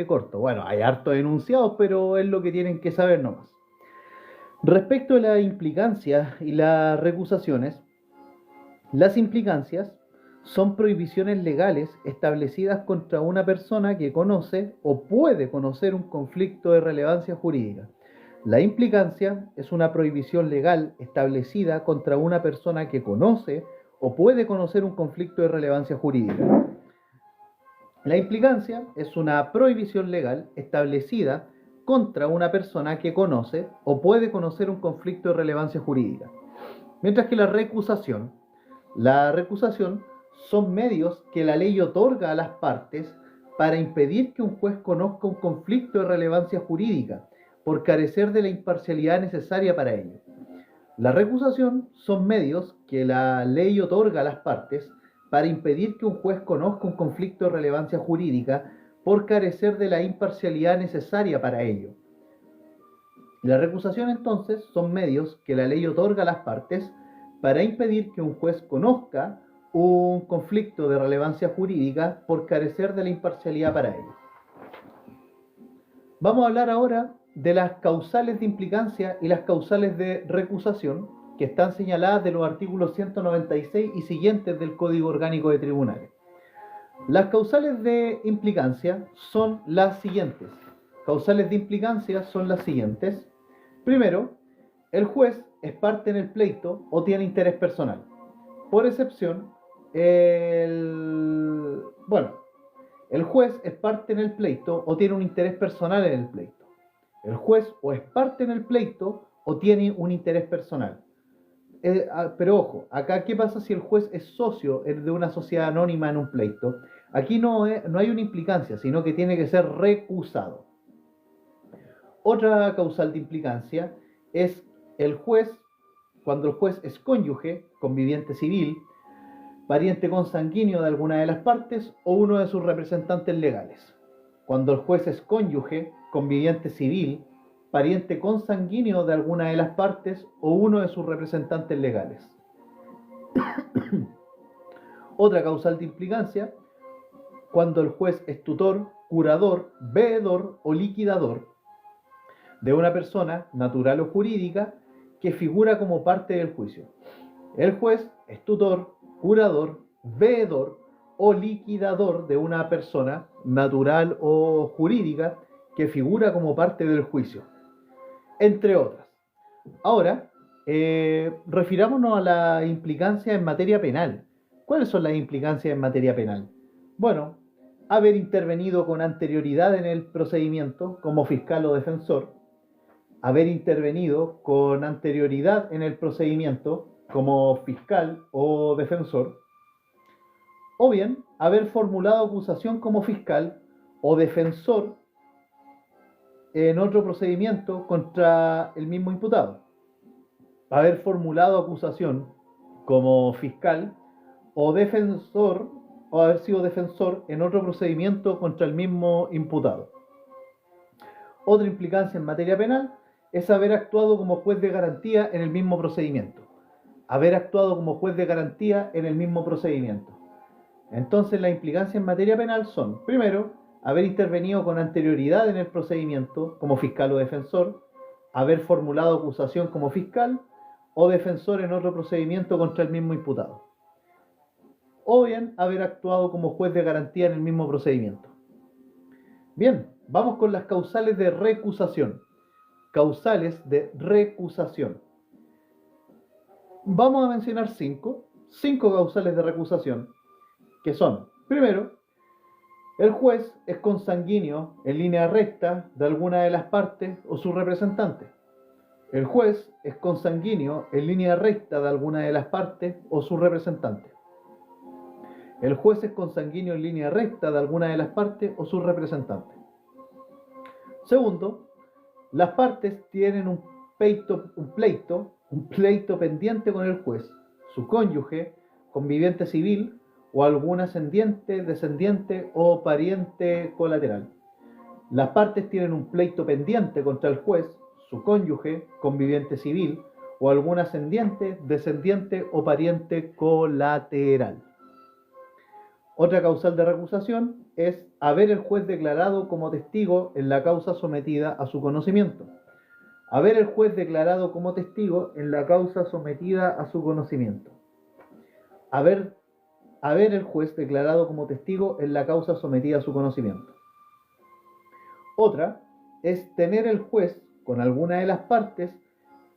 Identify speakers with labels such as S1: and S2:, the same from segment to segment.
S1: corto. Bueno, hay hartos enunciados, pero es lo que tienen que saber nomás. Respecto a las implicancias y las recusaciones, las implicancias son prohibiciones legales establecidas contra una persona que conoce o puede conocer un conflicto de relevancia jurídica. La implicancia es una prohibición legal establecida contra una persona que conoce o puede conocer un conflicto de relevancia jurídica. La implicancia es una prohibición legal establecida contra una persona que conoce o puede conocer un conflicto de relevancia jurídica. Mientras que la recusación son medios que la ley otorga a las partes para impedir que un juez conozca un conflicto de relevancia jurídica por carecer de la imparcialidad necesaria para ello. La recusación son medios que la ley otorga a las partes para impedir que un juez conozca un conflicto de relevancia jurídica por carecer de la imparcialidad necesaria para ello. La recusación entonces son medios que la ley otorga a las partes para impedir que un juez conozca un conflicto de relevancia jurídica por carecer de la imparcialidad para ello. Vamos a hablar ahora de las causales de implicancia y las causales de recusación que están señaladas de los artículos 196 y siguientes del Código Orgánico de Tribunales. Las causales de implicancia son las siguientes. Causales de implicancia son las siguientes. Primero, el juez es parte en el pleito o tiene interés personal. Por excepción, el juez es parte en el pleito o tiene un interés personal en el pleito. El juez o es parte en el pleito o tiene un interés personal. Pero ojo, acá ¿qué pasa si el juez es socio de una sociedad anónima en un pleito? Aquí no hay una implicancia, sino que tiene que ser recusado. Otra causal de implicancia es el juez, cuando el juez es cónyuge, conviviente civil, pariente consanguíneo de alguna de las partes o uno de sus representantes legales. Cuando el juez es cónyuge, conviviente civil, pariente consanguíneo de alguna de las partes o uno de sus representantes legales. Otra causal de implicancia, cuando el juez es tutor, curador, veedor o liquidador de una persona natural o jurídica que figura como parte del juicio. El juez es tutor, curador, veedor o liquidador de una persona natural o jurídica que figura como parte del juicio, entre otras. Ahora, refirámonos a la implicancia en materia penal. ¿Cuáles son las implicancias en materia penal? Bueno, haber intervenido con anterioridad en el procedimiento como fiscal o defensor, haber intervenido con anterioridad en el procedimiento como fiscal o defensor, o bien haber formulado acusación como fiscal o defensor en otro procedimiento contra el mismo imputado, haber formulado acusación como fiscal o defensor o haber sido defensor en otro procedimiento contra el mismo imputado. Otra implicancia en materia penal es haber actuado como juez de garantía en el mismo procedimiento. Haber actuado como juez de garantía en el mismo procedimiento. Entonces las implicancias en materia penal son, primero, haber intervenido con anterioridad en el procedimiento como fiscal o defensor, haber formulado acusación como fiscal o defensor en otro procedimiento contra el mismo imputado, o bien haber actuado como juez de garantía en el mismo procedimiento. Bien, vamos con las causales de recusación. Causales de recusación. Vamos a mencionar cinco causales de recusación, que son, primero, el juez es consanguíneo en línea recta de alguna de las partes o su representante. El juez es consanguíneo en línea recta de alguna de las partes o su representante. El juez es consanguíneo en línea recta de alguna de las partes o su representante. Segundo, las partes tienen un pleito pendiente con el juez, su cónyuge, conviviente civil o algún ascendiente, descendiente o pariente colateral. Las partes tienen un pleito pendiente contra el juez, su cónyuge, conviviente civil o algún ascendiente, descendiente o pariente colateral. Otra causal de recusación es haber el juez declarado como testigo en la causa sometida a su conocimiento. Haber el juez declarado como testigo en la causa sometida a su conocimiento. Haber el juez declarado como testigo en la causa sometida a su conocimiento. Otra es tener el juez con alguna de las partes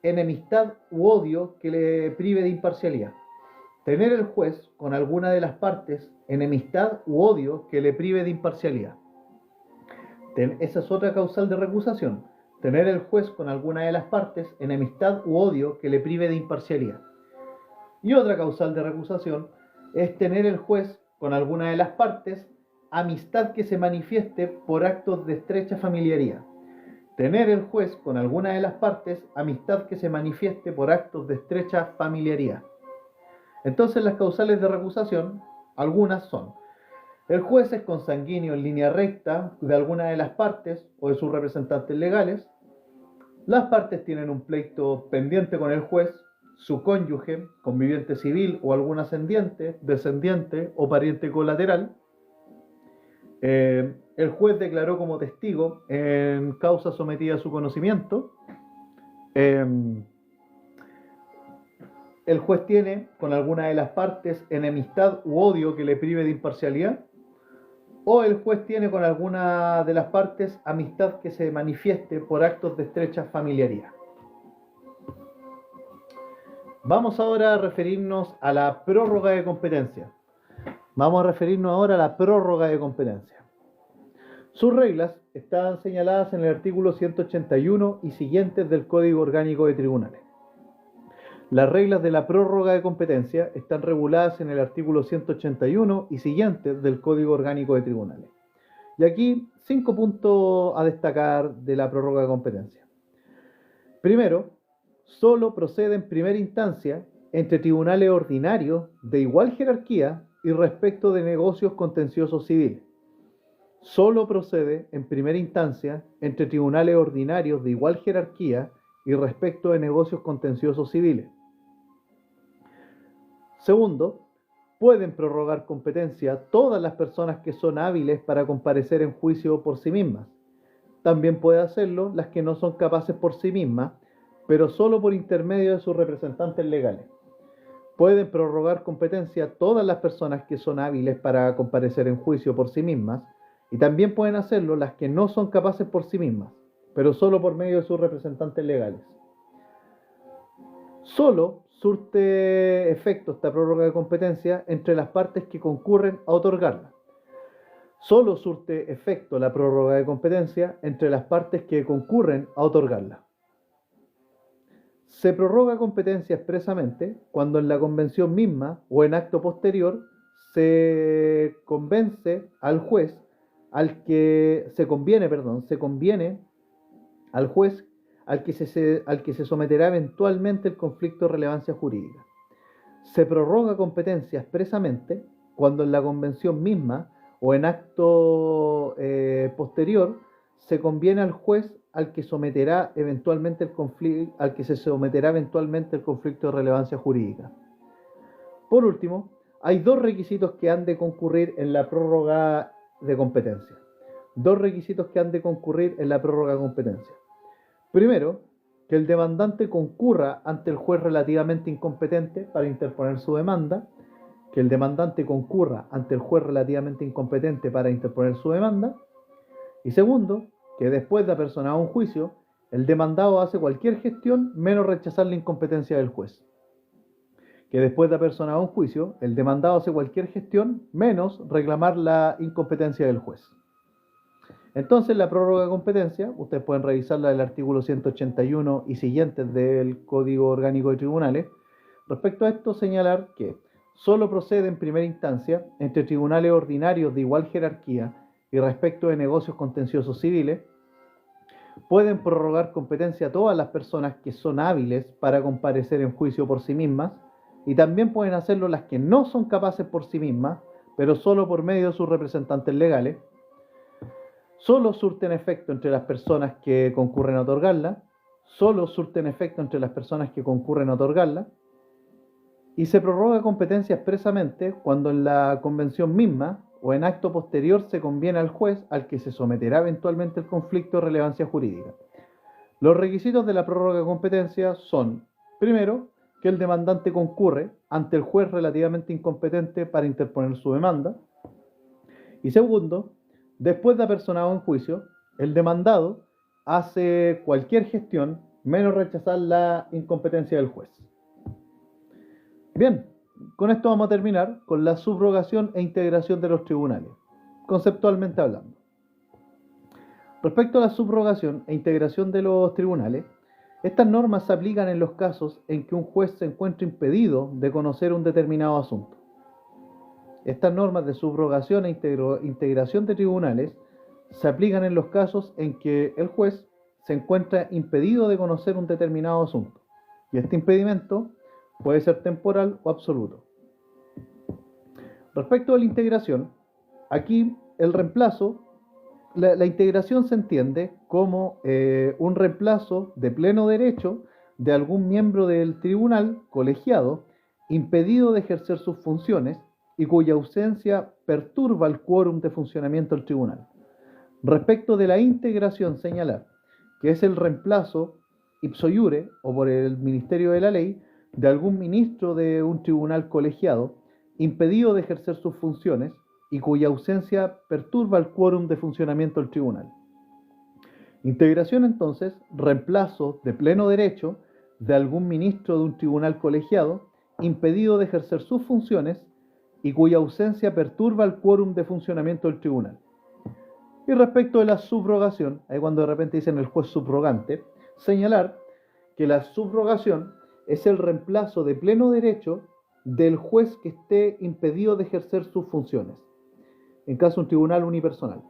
S1: enemistad u odio que le prive de imparcialidad. Tener el juez con alguna de las partes enemistad u odio que le prive de imparcialidad. Esa es otra causal de recusación. Tener el juez con alguna de las partes enemistad u odio que le prive de imparcialidad. Y otra causal de recusación es tener el juez con alguna de las partes amistad que se manifieste por actos de estrecha familiaridad. Tener el juez con alguna de las partes amistad que se manifieste por actos de estrecha familiaridad. Entonces las causales de recusación, algunas son: el juez es consanguíneo en línea recta de alguna de las partes o de sus representantes legales. Las partes tienen un pleito pendiente con el juez, su cónyuge, conviviente civil o algún ascendiente, descendiente o pariente colateral. El juez declaró como testigo en causa sometida a su conocimiento. El juez tiene con alguna de las partes enemistad u odio que le prive de imparcialidad. O el juez tiene con alguna de las partes amistad que se manifieste por actos de estrecha familiaridad. Vamos ahora a referirnos a la prórroga de competencia. Vamos a referirnos ahora a la prórroga de competencia. Sus reglas están señaladas en el artículo 181 y siguientes del Código Orgánico de Tribunales. Las reglas de la prórroga de competencia están reguladas en el artículo 181 y siguientes del Código Orgánico de Tribunales. Y aquí 5 puntos a destacar de la prórroga de competencia. Primero, solo procede en primera instancia entre tribunales ordinarios de igual jerarquía y respecto de negocios contenciosos civiles. Solo procede en primera instancia entre tribunales ordinarios de igual jerarquía y respecto de negocios contenciosos civiles. Segundo, pueden prorrogar competencia todas las personas que son hábiles para comparecer en juicio por sí mismas. También puede hacerlo las que no son capaces por sí mismas, pero solo por intermedio de sus representantes legales. Pueden prorrogar competencia todas las personas que son hábiles para comparecer en juicio por sí mismas, y también pueden hacerlo las que no son capaces por sí mismas, pero solo por medio de sus representantes legales. Solo surte efecto esta prórroga de competencia entre las partes que concurren a otorgarla. Solo surte efecto la prórroga de competencia entre las partes que concurren a otorgarla. Se prorroga competencia expresamente cuando en la convención misma o en acto posterior se conviene al juez al que se someterá eventualmente el conflicto de relevancia jurídica. Se prorroga competencia expresamente cuando en la convención misma o en acto posterior se conviene al juez al que se someterá eventualmente el conflicto de relevancia jurídica. Por último, hay dos requisitos que han de concurrir en la prórroga de competencia. Primero, que el demandante concurra ante el juez relativamente incompetente para interponer su demanda. Y segundo, que después de apersonado un juicio, el demandado hace cualquier gestión menos rechazar la incompetencia del juez. Reclamar la incompetencia del juez. Entonces, la prórroga de competencia, ustedes pueden revisarla del artículo 181 y siguientes del Código Orgánico de Tribunales. Respecto a esto, señalar que solo procede en primera instancia entre tribunales ordinarios de igual jerarquía y respecto de negocios contenciosos civiles. Pueden prorrogar competencia a todas las personas que son hábiles para comparecer en juicio por sí mismas, y también pueden hacerlo las que no son capaces por sí mismas, pero solo por medio de sus representantes legales. Solo surten efecto entre las personas que concurren a otorgarla. Y se prorroga competencia expresamente cuando en la convención misma o en acto posterior se conviene al juez al que se someterá eventualmente el conflicto de relevancia jurídica. Los requisitos de la prórroga de competencia son, primero, que el demandante concurre ante el juez relativamente incompetente para interponer su demanda. Y segundo, después de apersonado en juicio, el demandado hace cualquier gestión menos rechazar la incompetencia del juez. Bien, con esto vamos a terminar con la subrogación e integración de los tribunales, conceptualmente hablando. Respecto a la subrogación e integración de los tribunales, estas normas se aplican en los casos en que un juez se encuentra impedido de conocer un determinado asunto. Estas normas de subrogación e integración de tribunales se aplican en los casos en que el juez se encuentra impedido de conocer un determinado asunto, y este impedimento puede ser temporal o absoluto. Respecto a la integración, aquí el reemplazo, la integración se entiende como un reemplazo de pleno derecho de algún miembro del tribunal colegiado impedido de ejercer sus funciones y cuya ausencia perturba el quórum de funcionamiento del tribunal. Respecto de la integración, señalar que es el reemplazo ipso iure o por el Ministerio de la Ley de algún ministro de un tribunal colegiado impedido de ejercer sus funciones y cuya ausencia perturba el quórum de funcionamiento del tribunal. Integración, entonces, reemplazo de pleno derecho de algún ministro de un tribunal colegiado impedido de ejercer sus funciones y cuya ausencia perturba el quórum de funcionamiento del tribunal. Y respecto de la subrogación, ahí cuando de repente dicen el juez subrogante, señalar que la subrogación es el reemplazo de pleno derecho del juez que esté impedido de ejercer sus funciones, en caso de un tribunal unipersonal.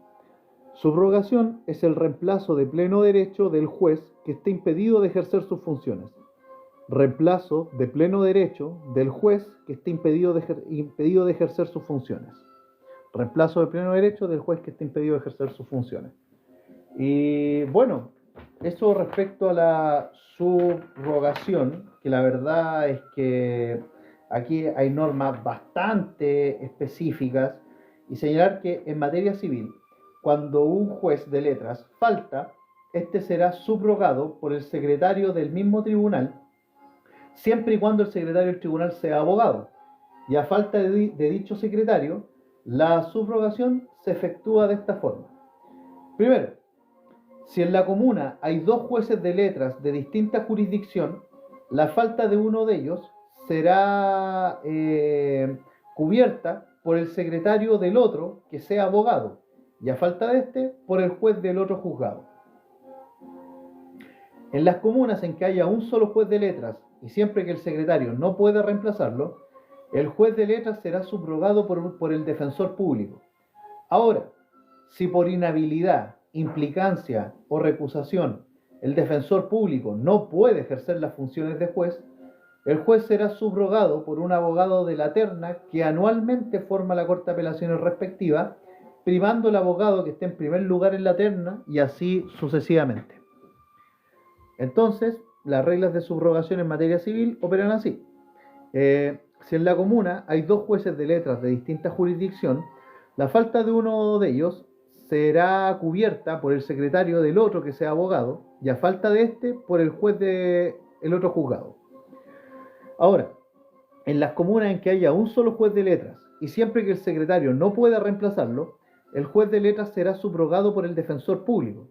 S1: Subrogación es el reemplazo de pleno derecho del juez que esté impedido de ejercer sus funciones. Reemplazo de pleno derecho del juez que esté impedido de ejercer sus funciones. Reemplazo de pleno derecho del juez que esté impedido de ejercer sus funciones. Y bueno, eso respecto a la subrogación, que la verdad es que aquí hay normas bastante específicas, y señalar que en materia civil, cuando un juez de letras falta, este será subrogado por el secretario del mismo tribunal, siempre y cuando el secretario del tribunal sea abogado. Y a falta de dicho secretario, la subrogación se efectúa de esta forma. Primero, si en la comuna hay dos jueces de letras de distinta jurisdicción, la falta de uno de ellos será cubierta por el secretario del otro que sea abogado, y a falta de este, por el juez del otro juzgado. En las comunas en que haya un solo juez de letras, y siempre que el secretario no pueda reemplazarlo, el juez de letras será subrogado por el defensor público. Ahora, si por inhabilidad, implicancia o recusación el defensor público no puede ejercer las funciones de juez, el juez será subrogado por un abogado de la terna que anualmente forma la Corte de Apelaciones respectiva, primando el abogado que esté en primer lugar en la terna y así sucesivamente. Entonces, las reglas de subrogación en materia civil operan así. Si en la comuna hay dos jueces de letras de distinta jurisdicción, la falta de uno de ellos será cubierta por el secretario del otro que sea abogado, y a falta de este, por el juez del otro juzgado. Ahora, en las comunas en que haya un solo juez de letras, y siempre que el secretario no pueda reemplazarlo, el juez de letras será subrogado por el defensor público.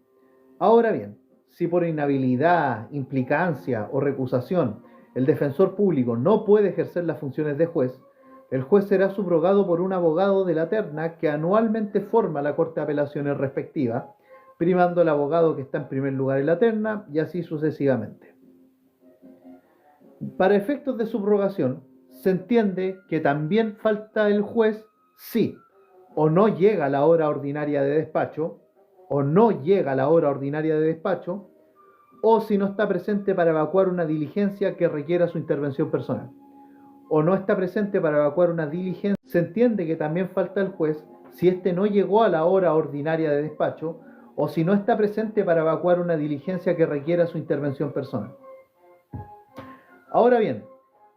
S1: Ahora bien, si por inhabilidad, implicancia o recusación el defensor público no puede ejercer las funciones de juez, el juez será subrogado por un abogado de la terna que anualmente forma la Corte de Apelaciones respectiva, primando al abogado que está en primer lugar en la terna y así sucesivamente. Para efectos de subrogación, se entiende que también falta el juez si o no llega a la hora ordinaria de despacho, o si no está presente para evacuar una diligencia que requiera su intervención personal, o no está presente para evacuar una diligencia. Se entiende que también falta el juez si éste no llegó a la hora ordinaria de despacho, o si no está presente para evacuar una diligencia que requiera su intervención personal. Ahora bien,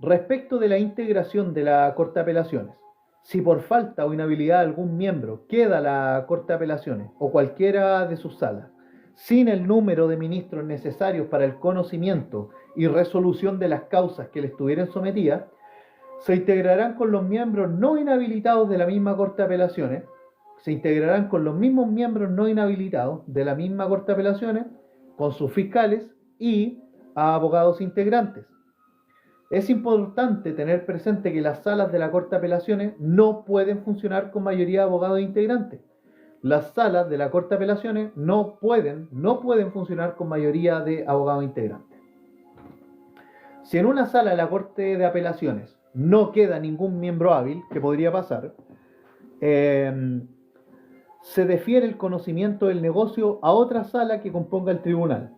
S1: respecto de la integración de la Corte de Apelaciones, Si por falta o inhabilidad de algún miembro queda la Corte de Apelaciones o cualquiera de sus salas sin el número de ministros necesarios para el conocimiento y resolución de las causas que le estuvieran sometidas, se integrarán con los miembros no inhabilitados de la misma Corte de Apelaciones, se integrarán con los mismos miembros no inhabilitados de la misma Corte de Apelaciones, con sus fiscales y abogados integrantes. Es importante tener presente que las salas de la Corte de Apelaciones no pueden funcionar con mayoría de abogados integrantes. Las salas de la Corte de Apelaciones no pueden funcionar con mayoría de abogados integrantes. Si en una sala de la Corte de Apelaciones no queda ningún miembro hábil, que podría pasar, se defiere el conocimiento del negocio a otra sala que componga el tribunal.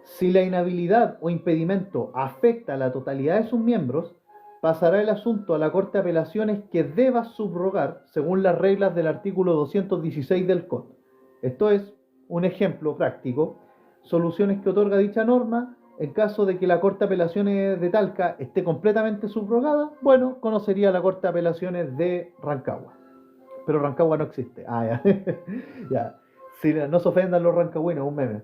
S1: Si la inhabilidad o impedimento afecta a la totalidad de sus miembros, pasará el asunto a la Corte de Apelaciones, que deba subrogar según las reglas del artículo 216 del COD. Esto es un ejemplo práctico, soluciones que otorga dicha norma. En caso de que la Corte de Apelaciones de Talca esté completamente subrogada, bueno, conocería la Corte de Apelaciones de Rancagua. Pero Rancagua no existe. Ya. Ya. Si no se ofendan los rancagüinos, un meme.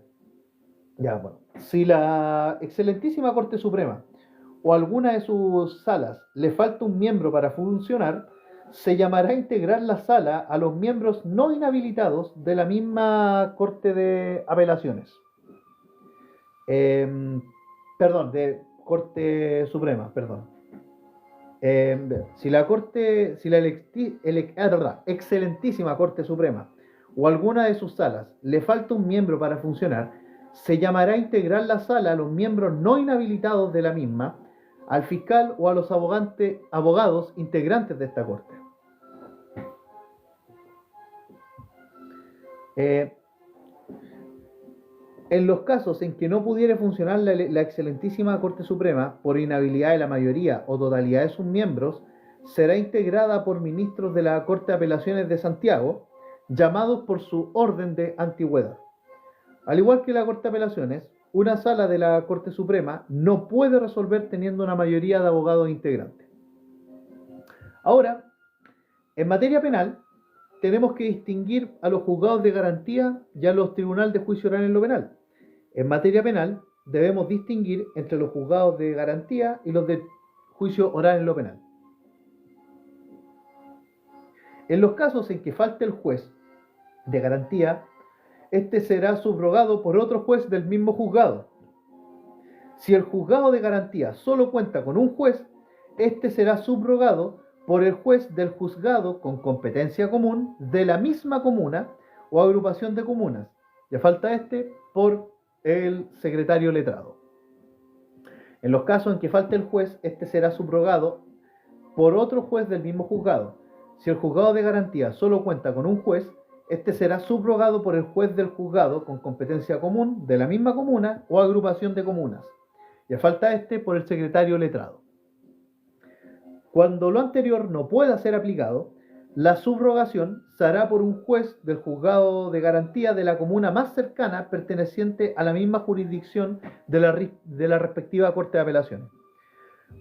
S1: Ya, bueno. Si la excelentísima Corte Suprema o alguna de sus salas le falta un miembro para funcionar, se llamará a integrar la sala a los miembros no inhabilitados de la misma Corte de Apelaciones. De Corte Suprema, perdón. Si la excelentísima Corte Suprema o alguna de sus salas le falta un miembro para funcionar, se llamará a integrar la sala a los miembros no inhabilitados de la misma, al fiscal o a los abogados integrantes de esta Corte. En los casos en que no pudiera funcionar la excelentísima Corte Suprema por inhabilidad de la mayoría o totalidad de sus miembros, será integrada por ministros de la Corte de Apelaciones de Santiago, llamados por su orden de antigüedad. Al igual que la Corte de Apelaciones, una sala de la Corte Suprema no puede resolver teniendo una mayoría de abogados integrantes. Ahora, en materia penal, tenemos que distinguir a los juzgados de garantía y a los tribunales de juicio oral en lo penal. En materia penal, debemos distinguir entre los juzgados de garantía y los de juicio oral en lo penal. En los casos en que falte el juez de garantía, este será subrogado por otro juez del mismo juzgado. Si el juzgado de garantía solo cuenta con un juez, este será subrogado por el juez del juzgado con competencia común de la misma comuna o agrupación de comunas. Ya falta por el secretario letrado. En los casos en que falte el juez, este será subrogado por otro juez del mismo juzgado. Si el juzgado de garantía solo cuenta con un juez, este será subrogado por el juez del juzgado con competencia común de la misma comuna o agrupación de comunas. Ya falta por el secretario letrado. Cuando lo anterior no pueda ser aplicado, la subrogación se hará por un juez del juzgado de garantía de la comuna más cercana perteneciente a la misma jurisdicción de la respectiva Corte de Apelaciones.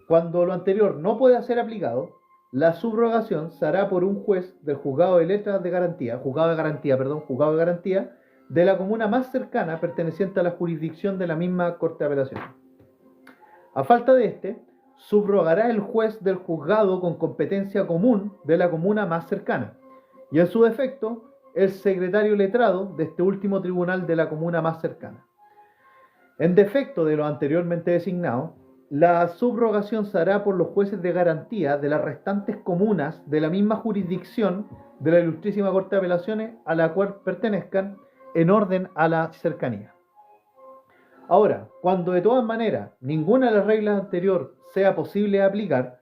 S1: Cuando lo anterior no pueda ser aplicado, la subrogación se hará por un juez del juzgado de garantía de la comuna más cercana perteneciente a la jurisdicción de la misma Corte de Apelaciones. A falta de subrogará el juez del juzgado con competencia común de la comuna más cercana, y en su defecto, el secretario letrado de este último tribunal de la comuna más cercana. En defecto de lo anteriormente designado, la subrogación se hará por los jueces de garantía de las restantes comunas de la misma jurisdicción de la Ilustrísima Corte de Apelaciones a la cual pertenezcan en orden a la cercanía. Ahora, cuando de todas maneras ninguna de las reglas anteriores sea posible aplicar,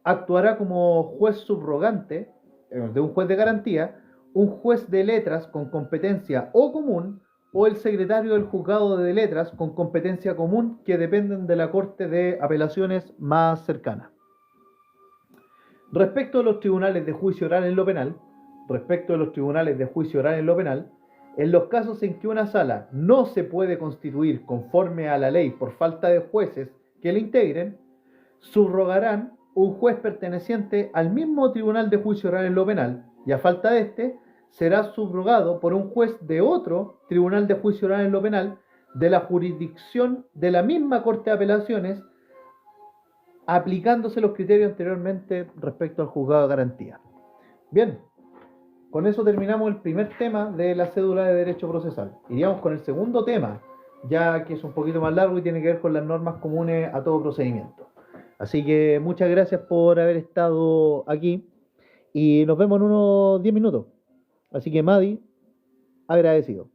S1: actuará como juez subrogante de un juez de garantía, un juez de letras con competencia o común o el secretario del juzgado de letras con competencia común que dependen de la Corte de Apelaciones más cercana. Respecto a los tribunales de juicio oral en lo penal, en los casos en que una sala no se puede constituir conforme a la ley por falta de jueces que la integren, subrogarán un juez perteneciente al mismo Tribunal de Juicio Oral en lo penal, y a falta de este, será subrogado por un juez de otro Tribunal de Juicio Oral en lo penal de la jurisdicción de la misma Corte de Apelaciones, aplicándose los criterios anteriormente respecto al juzgado de garantía. Bien, con eso terminamos el primer tema de la cédula de derecho procesal. Iríamos con el segundo tema, ya que es un poquito más largo y tiene que ver con las normas comunes a todo procedimiento. Así que muchas gracias por haber estado aquí y nos vemos en unos 10 minutos. Así que Madi, agradecido.